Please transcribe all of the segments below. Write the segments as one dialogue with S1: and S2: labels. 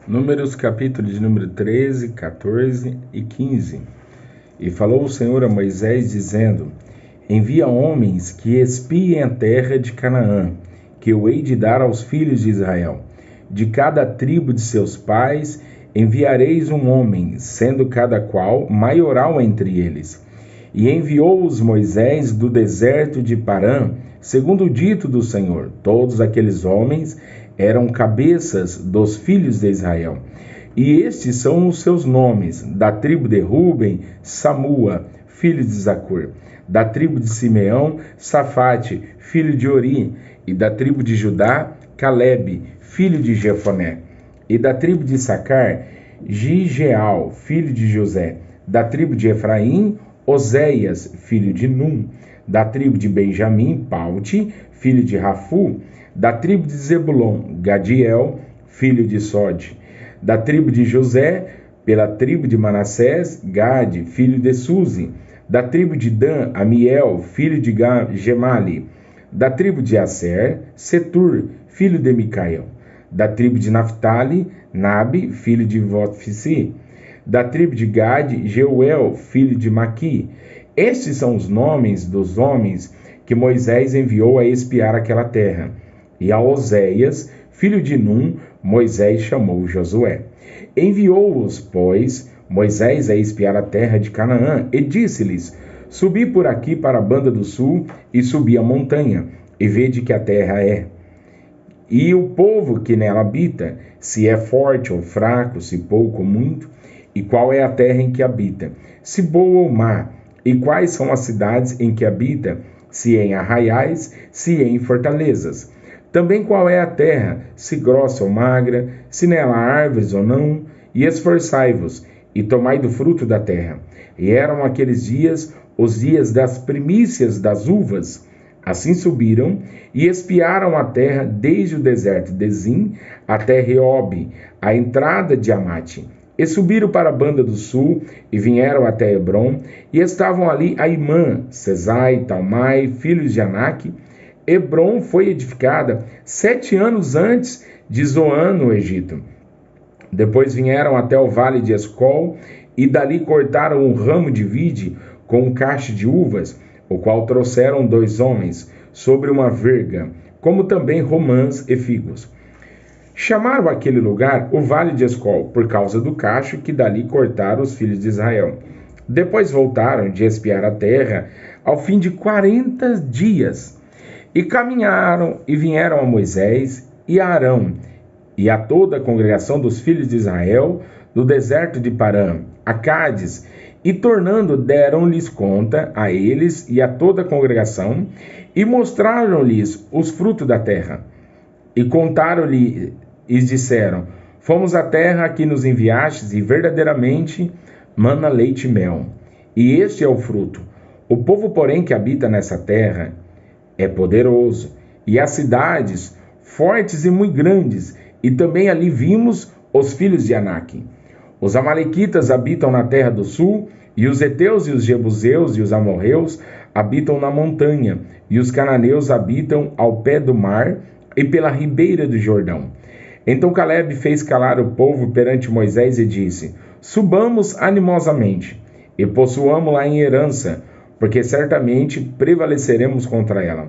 S1: Números capítulo de número 13, 14 e 15. E falou o Senhor a Moisés, dizendo: Envia homens que espiem a terra de Canaã, que eu hei de dar aos filhos de Israel. De cada tribo de seus pais enviareis um homem, sendo cada qual maioral entre eles. E enviou-os Moisés do deserto de Parã, segundo o dito do Senhor. Todos aqueles homens eram cabeças dos filhos de Israel. E estes são os seus nomes: da tribo de Ruben, Samua, filho de Zacur; da tribo de Simeão, Safate, filho de Ori; e da tribo de Judá, Calebe, filho de Jefoné; e da tribo de Issacar, Gigeal, filho de José; da tribo de Efraim, Oséias, filho de Num; da tribo de Benjamim, Paute, filho de Rafu; da tribo de Zebulon, Gadiel, filho de Sode; da tribo de José, pela tribo de Manassés, Gade, filho de Suzi; da tribo de Dan, Amiel, filho de Gemali; da tribo de Aser, Setur, filho de Micael; da tribo de Naphtali, Nabe, filho de Votfisi; da tribo de Gade, Jeuel, filho de Maqui. Estes são os nomes dos homens que Moisés enviou a espiar aquela terra. E a Oséias, filho de Num, Moisés chamou Josué. Enviou-os, pois, Moisés a espiar a terra de Canaã, e disse-lhes: Subi por aqui para a banda do sul, e subi a montanha, e vede que a terra é. E o povo que nela habita, se é forte ou fraco, se pouco ou muito, e qual é a terra em que habita, se boa ou má, e quais são as cidades em que habita, se em arraiais, se em fortalezas. Também qual é a terra, se grossa ou magra, se nela há árvores ou não, e esforçai-vos, e tomai do fruto da terra. E eram aqueles dias, os dias das primícias das uvas. Assim subiram e espiaram a terra desde o deserto de Zim até Reobe, a entrada de Amate. E subiram para a banda do sul, e vieram até Hebrom, e estavam ali Aimã, Sesai, Talmai, filhos de Anak. Hebrom foi edificada 7 anos antes de Zoan, no Egito. Depois vieram até o vale de Escol, e dali cortaram um ramo de vide com um cacho de uvas, o qual trouxeram 2 homens, sobre uma verga, como também romãs e figos. Chamaram aquele lugar o vale de Escol, por causa do cacho que dali cortaram os filhos de Israel. Depois voltaram de espiar a terra, ao fim de 40 dias. E caminharam e vieram a Moisés e a Arão, e a toda a congregação dos filhos de Israel, do deserto de Parã, a Cádiz, e tornando deram-lhes conta a eles e a toda a congregação, e mostraram-lhes os frutos da terra. E contaram-lhe e disseram: Fomos à terra a que nos enviastes, e verdadeiramente mana leite e mel. E este é o fruto. O povo, porém, que habita nessa terra é poderoso, e as cidades fortes e muito grandes, e também ali vimos os filhos de Anak. Os amalequitas habitam na terra do sul, e os heteus e os jebuseus e os amorreus habitam na montanha, e os cananeus habitam ao pé do mar e pela ribeira do Jordão. Então Calebe fez calar o povo perante Moisés e disse: Subamos animosamente, e possuamo-la em herança, porque certamente prevaleceremos contra ela.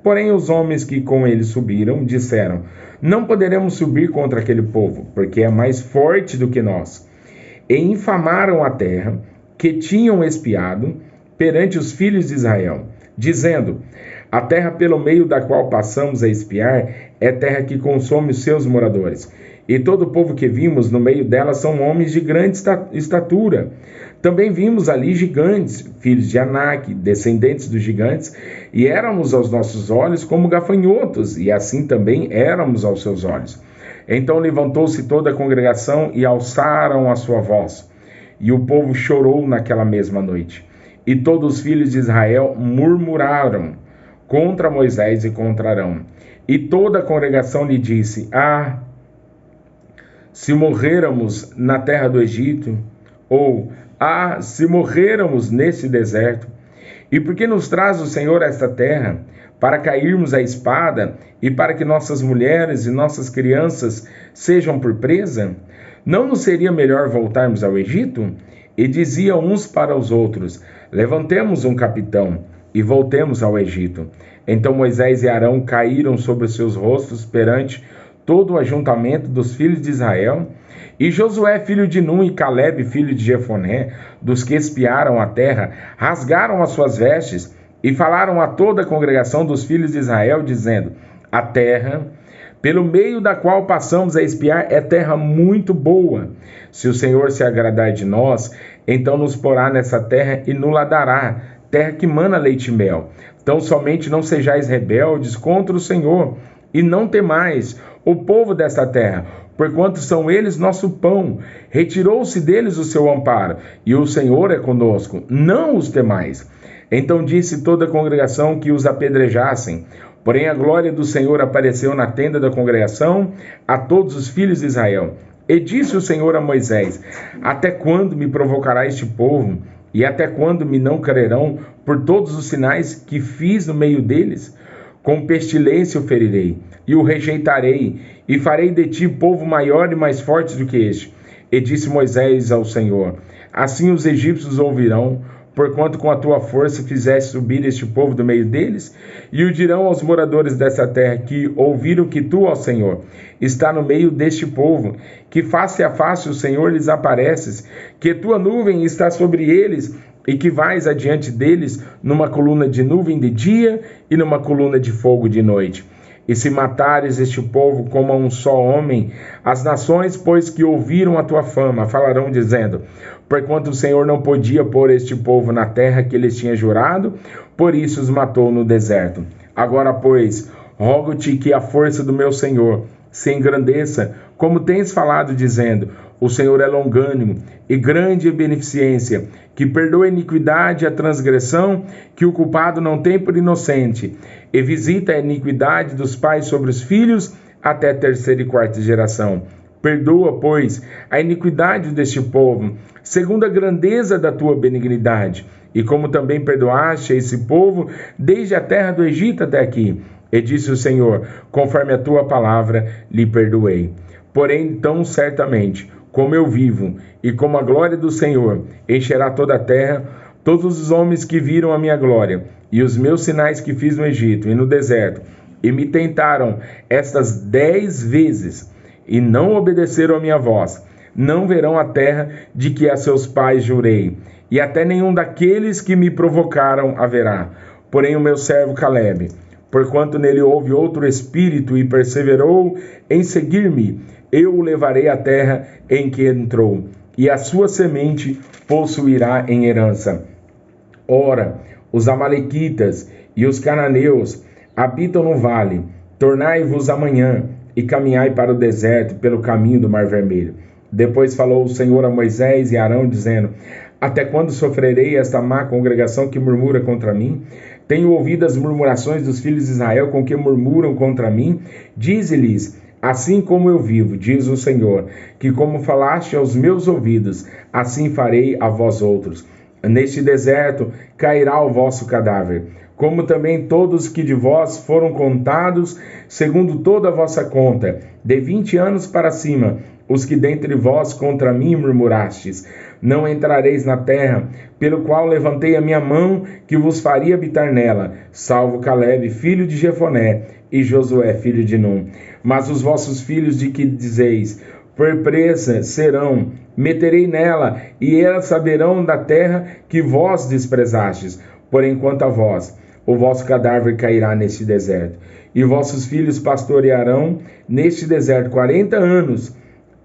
S1: Porém os homens que com ele subiram disseram: Não poderemos subir contra aquele povo, porque é mais forte do que nós. E infamaram a terra que tinham espiado perante os filhos de Israel, dizendo: A terra pelo meio da qual passamos a espiar é terra que consome os seus moradores. E todo o povo que vimos no meio dela são homens de grande estatura. Também vimos ali gigantes, filhos de Anak, descendentes dos gigantes, e éramos aos nossos olhos como gafanhotos, e assim também éramos aos seus olhos. Então levantou-se toda a congregação e alçaram a sua voz. E o povo chorou naquela mesma noite. E todos os filhos de Israel murmuraram contra Moisés e contra Arão. E toda a congregação lhe disse: se morrêramos na terra do Egito, ou se morrêramos nesse deserto, e por que nos traz o Senhor a esta terra, para cairmos à espada e para que nossas mulheres e nossas crianças sejam por presa? Não nos seria melhor voltarmos ao Egito? E diziam uns para os outros: levantemos um capitão e voltemos ao Egito. Então Moisés e Arão caíram sobre os seus rostos perante todo o ajuntamento dos filhos de Israel. E Josué, filho de Num, e Calebe, filho de Jefoné, dos que espiaram a terra, rasgaram as suas vestes e falaram a toda a congregação dos filhos de Israel, dizendo: a terra pelo meio da qual passamos a espiar é terra muito boa. Se o Senhor se agradar de nós, então nos porá nessa terra e nos dará, terra que mana leite e mel. Então somente não sejais rebeldes contra o Senhor, e não temais o povo desta terra, porquanto são eles nosso pão. Retirou-se deles o seu amparo, e o Senhor é conosco, não os temais. Então disse toda a congregação que os apedrejassem. Porém a glória do Senhor apareceu na tenda da congregação a todos os filhos de Israel. E disse o Senhor a Moisés: até quando me provocará este povo? E até quando me não crerão por todos os sinais que fiz no meio deles? Com pestilência o ferirei, e o rejeitarei, e farei de ti povo maior e mais forte do que este. E disse Moisés ao Senhor: assim os egípcios ouvirão, porquanto com a tua força fizeste subir este povo do meio deles, e o dirão aos moradores dessa terra que ouviram que tu, ó Senhor, está no meio deste povo, que face a face o Senhor lhes apareces, que tua nuvem está sobre eles, e que vais adiante deles numa coluna de nuvem de dia e numa coluna de fogo de noite. E se matares este povo como a um só homem, as nações, pois que ouviram a tua fama, falarão dizendo: porquanto o Senhor não podia pôr este povo na terra que lhes tinha jurado, por isso os matou no deserto. Agora, pois, rogo-te que a força do meu Senhor se engrandeça, como tens falado, dizendo: o Senhor é longânimo e grande em beneficência, que perdoa a iniquidade e a transgressão, que o culpado não tem por inocente, e visita a iniquidade dos pais sobre os filhos até a terceira e quarta geração. Perdoa, pois, a iniquidade deste povo, segundo a grandeza da tua benignidade, e como também perdoaste a esse povo desde a terra do Egito até aqui. E disse o Senhor: conforme a tua palavra lhe perdoei. Porém, então, certamente, como eu vivo, e como a glória do Senhor encherá toda a terra, todos os homens que viram a minha glória, e os meus sinais que fiz no Egito e no deserto, e me tentaram estas 10 vezes, e não obedeceram a minha voz, não verão a terra de que a seus pais jurei, e até nenhum daqueles que me provocaram haverá. Porém o meu servo Calebe, porquanto nele houve outro espírito e perseverou em seguir-me, eu o levarei à terra em que entrou, e a sua semente possuirá em herança. Ora, os amalequitas e os cananeus habitam no vale. Tornai-vos amanhã e caminhai para o deserto pelo caminho do Mar Vermelho. Depois falou o Senhor a Moisés e Arão, dizendo: até quando sofrerei esta má congregação que murmura contra mim? Tenho ouvido as murmurações dos filhos de Israel com que murmuram contra mim. Dize-lhes: assim como eu vivo, diz o Senhor, que como falaste aos meus ouvidos, assim farei a vós outros. Neste deserto cairá o vosso cadáver, como também todos que de vós foram contados, segundo toda a vossa conta, de 20 anos para cima, os que dentre vós contra mim murmurastes. Não entrareis na terra, pelo qual levantei a minha mão, que vos faria habitar nela, salvo Calebe, filho de Jefoné, e Josué, filho de Num. Mas os vossos filhos, de que dizeis: por presa serão, meterei nela, e elas saberão da terra que vós desprezastes. Porém, quanto a vós, o vosso cadáver cairá neste deserto, e vossos filhos pastorearão neste deserto 40 anos,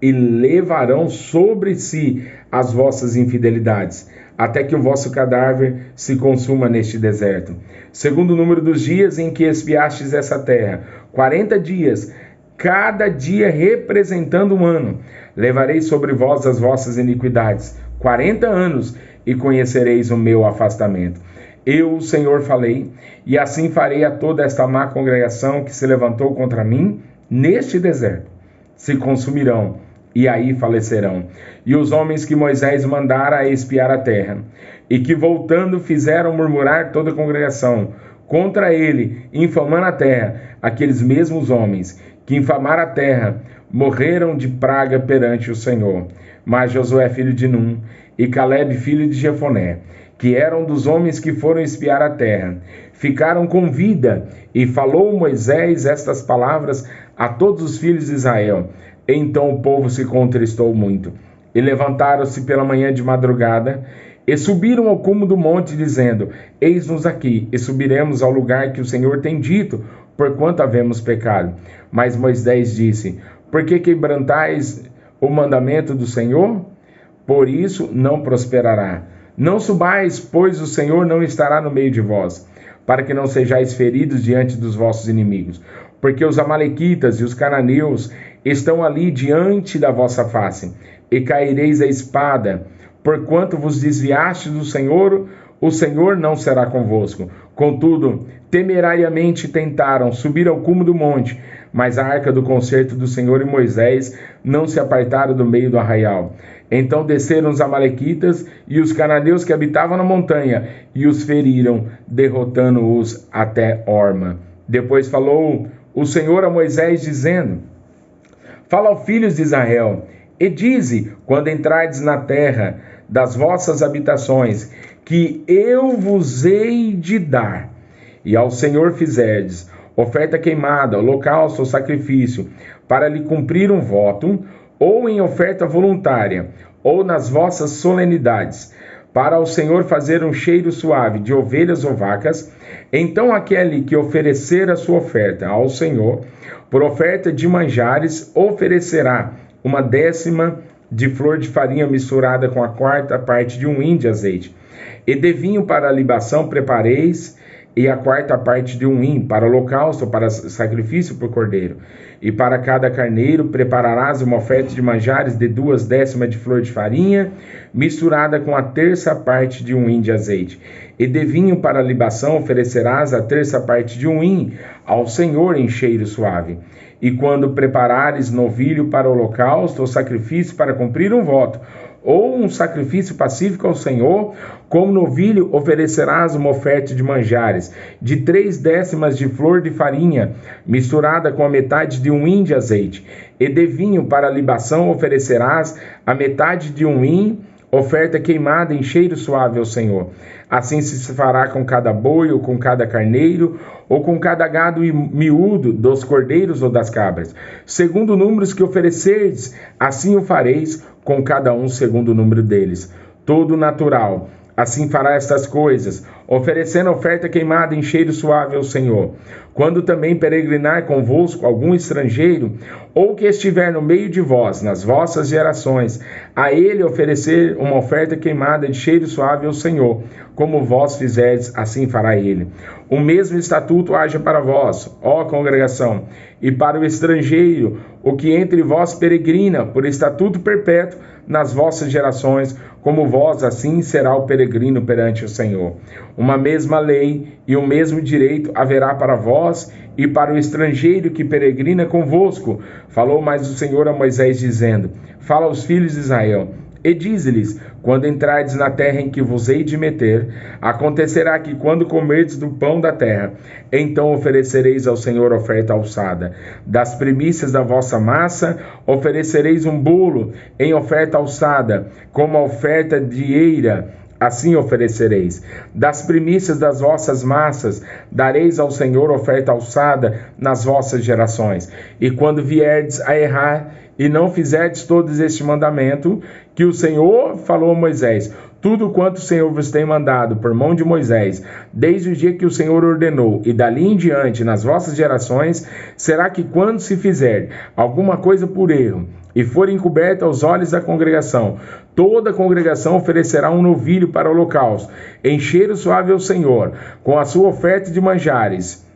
S1: e levarão sobre si as vossas infidelidades, até que o vosso cadáver se consuma neste deserto. Segundo o número dos dias em que espiastes essa terra, 40 dias, cada dia representando um ano, levarei sobre vós as vossas iniquidades, 40 anos, e conhecereis o meu afastamento. Eu, o Senhor, falei, e assim farei a toda esta má congregação que se levantou contra mim neste deserto. Se consumirão, e aí falecerão. E os homens que Moisés mandara a espiar a terra, e que voltando fizeram murmurar toda a congregação, contra ele, infamando a terra. Aqueles mesmos homens que infamaram a terra morreram de praga perante o Senhor. Mas Josué, filho de Num, e Calebe, filho de Jefoné, que eram dos homens que foram espiar a terra, ficaram com vida, e falou Moisés estas palavras a todos os filhos de Israel. Então o povo se contristou muito, e levantaram-se pela manhã de madrugada, e subiram ao cume do monte, dizendo: Eis-nos aqui, e subiremos ao lugar que o Senhor tem dito, porquanto havemos pecado. Mas Moisés disse: Por que quebrantais o mandamento do Senhor? Por isso não prosperará. Não subais, pois o Senhor não estará no meio de vós, para que não sejais feridos diante dos vossos inimigos. Porque os amalequitas e os cananeus estão ali diante da vossa face, e caireis a espada. Porquanto vos desviastes do Senhor, o Senhor não será convosco. Contudo, temerariamente tentaram subir ao cume do monte, mas a arca do concerto do Senhor e Moisés não se apartaram do meio do arraial. Então desceram os amalequitas e os cananeus que habitavam na montanha, e os feriram, derrotando-os até Horma. Depois falou o Senhor a Moisés, dizendo: Fala aos filhos de Israel, e dize, quando entrardes na terra das vossas habitações, que eu vos hei de dar, e ao Senhor fizerdes oferta queimada, holocausto ou sacrifício, para lhe cumprir um voto, ou em oferta voluntária, ou nas vossas solenidades, para ao Senhor fazer um cheiro suave de ovelhas ou vacas, então aquele que oferecer a sua oferta ao Senhor, por oferta de manjares, oferecerá 1/10 de flor de farinha misturada com a 1/4 parte de um hin de azeite. E de vinho para a libação prepareis, e a 1/4 parte de um hin para holocausto, para sacrifício por cordeiro. E para cada carneiro prepararás uma oferta de manjares de 2/10 de flor de farinha, misturada com a 1/3 parte de um hin de azeite. E de vinho para a libação oferecerás a 1/3 parte de um hin ao Senhor em cheiro suave. E quando preparares novilho para o holocausto ou sacrifício para cumprir um voto, ou um sacrifício pacífico ao Senhor, como novilho oferecerás uma oferta de manjares, de 3/10 de flor de farinha, misturada com a metade de um hin de azeite. E de vinho para a libação oferecerás a metade de um hin, oferta queimada em cheiro suave ao Senhor. Assim se fará com cada boi, ou com cada carneiro, ou com cada gado miúdo dos cordeiros ou das cabras. Segundo números que oferecerdes, assim o fareis, com cada um segundo o número deles. Todo natural, assim fará estas coisas, oferecendo oferta queimada em cheiro suave ao Senhor. Quando também peregrinar convosco algum estrangeiro, ou que estiver no meio de vós, nas vossas gerações, a ele oferecer uma oferta queimada de cheiro suave ao Senhor, como vós fizerdes, assim fará ele. O mesmo estatuto haja para vós, ó congregação, e para o estrangeiro, o que entre vós peregrina, por estatuto perpétuo nas vossas gerações, como vós, assim será o peregrino perante o Senhor. Uma mesma lei e o mesmo direito haverá para vós e para o estrangeiro que peregrina convosco. Falou mais o Senhor a Moisés, dizendo: Fala aos filhos de Israel, e dize-lhes: quando entrardes na terra em que vos hei de meter, acontecerá que quando comerdes do pão da terra, então oferecereis ao Senhor oferta alçada. Das primícias da vossa massa, oferecereis um bolo em oferta alçada, como a oferta de eira, assim oferecereis. Das primícias das vossas massas, dareis ao Senhor oferta alçada nas vossas gerações. E quando vierdes a errar, e não fizerdes todos este mandamento, que o Senhor falou a Moisés, tudo quanto o Senhor vos tem mandado por mão de Moisés, desde o dia que o Senhor ordenou, e dali em diante nas vossas gerações, será que quando se fizer alguma coisa por erro, e for encoberta aos olhos da congregação, toda a congregação oferecerá um novilho para o holocausto, em cheiro suave ao Senhor, com a sua oferta de manjares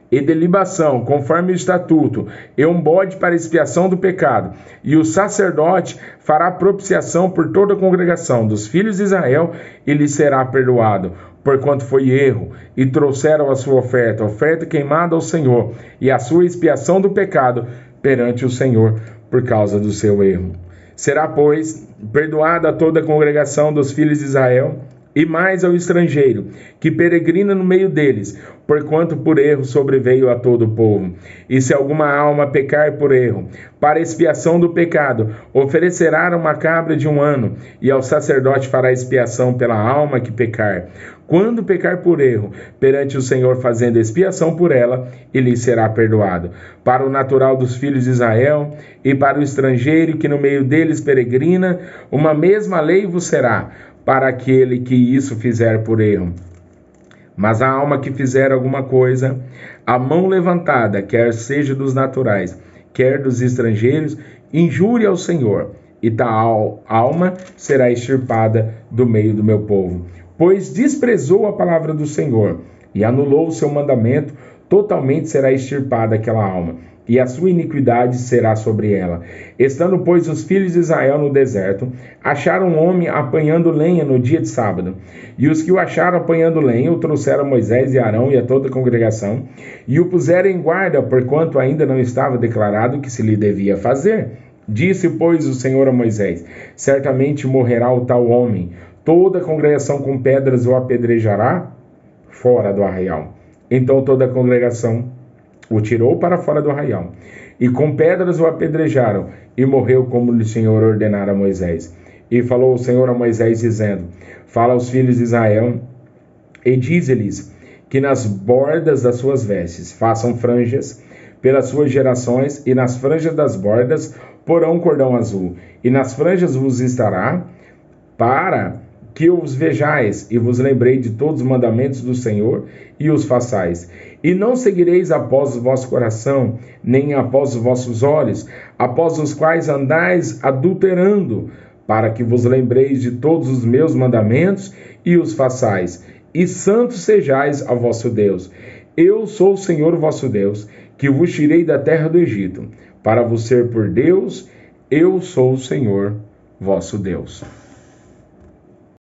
S1: e de libação, conforme o estatuto, e um bode para expiação do pecado. E o sacerdote fará propiciação por toda a congregação dos filhos de Israel, e lhe será perdoado, porquanto foi erro, e trouxeram a sua oferta queimada ao Senhor, e a sua expiação do pecado perante o Senhor, por causa do seu erro. Será, pois, perdoada toda a congregação dos filhos de Israel, e mais ao estrangeiro, que peregrina no meio deles, porquanto por erro sobreveio a todo o povo. E se alguma alma pecar por erro, para expiação do pecado, oferecerá uma cabra de 1 ano, e ao sacerdote fará expiação pela alma que pecar. Quando pecar por erro, perante o Senhor fazendo expiação por ela, ele será perdoado. Para o natural dos filhos de Israel, e para o estrangeiro que no meio deles peregrina, uma mesma lei vos será, para aquele que isso fizer por erro. Mas a alma que fizer alguma coisa, a mão levantada, quer seja dos naturais, quer dos estrangeiros, injure ao Senhor, e tal alma será extirpada do meio do meu povo. Pois desprezou a palavra do Senhor e anulou o seu mandamento, totalmente será extirpada aquela alma, e a sua iniquidade será sobre ela. Estando, pois, os filhos de Israel no deserto, acharam um homem apanhando lenha no dia de sábado. E os que o acharam apanhando lenha o trouxeram a Moisés e Arão e a toda a congregação, e o puseram em guarda, porquanto ainda não estava declarado o que se lhe devia fazer. Disse, pois, o Senhor a Moisés: certamente morrerá o tal homem. Toda a congregação com pedras o apedrejará fora do arraial. Então toda a congregação o tirou para fora do arraial, e com pedras o apedrejaram, e morreu como o Senhor ordenara a Moisés. E falou o Senhor a Moisés, dizendo: fala aos filhos de Israel, e dize-lhes que nas bordas das suas vestes façam franjas pelas suas gerações, e nas franjas das bordas porão um cordão azul, e nas franjas vos estará, para que os vejais, e vos lembrei de todos os mandamentos do Senhor, e os façais. E não seguireis após o vosso coração, nem após os vossos olhos, após os quais andais adulterando, para que vos lembreis de todos os meus mandamentos, e os façais. E santos sejais ao vosso Deus. Eu sou o Senhor vosso Deus, que vos tirei da terra do Egito, para vos ser por Deus. Eu sou o Senhor vosso Deus.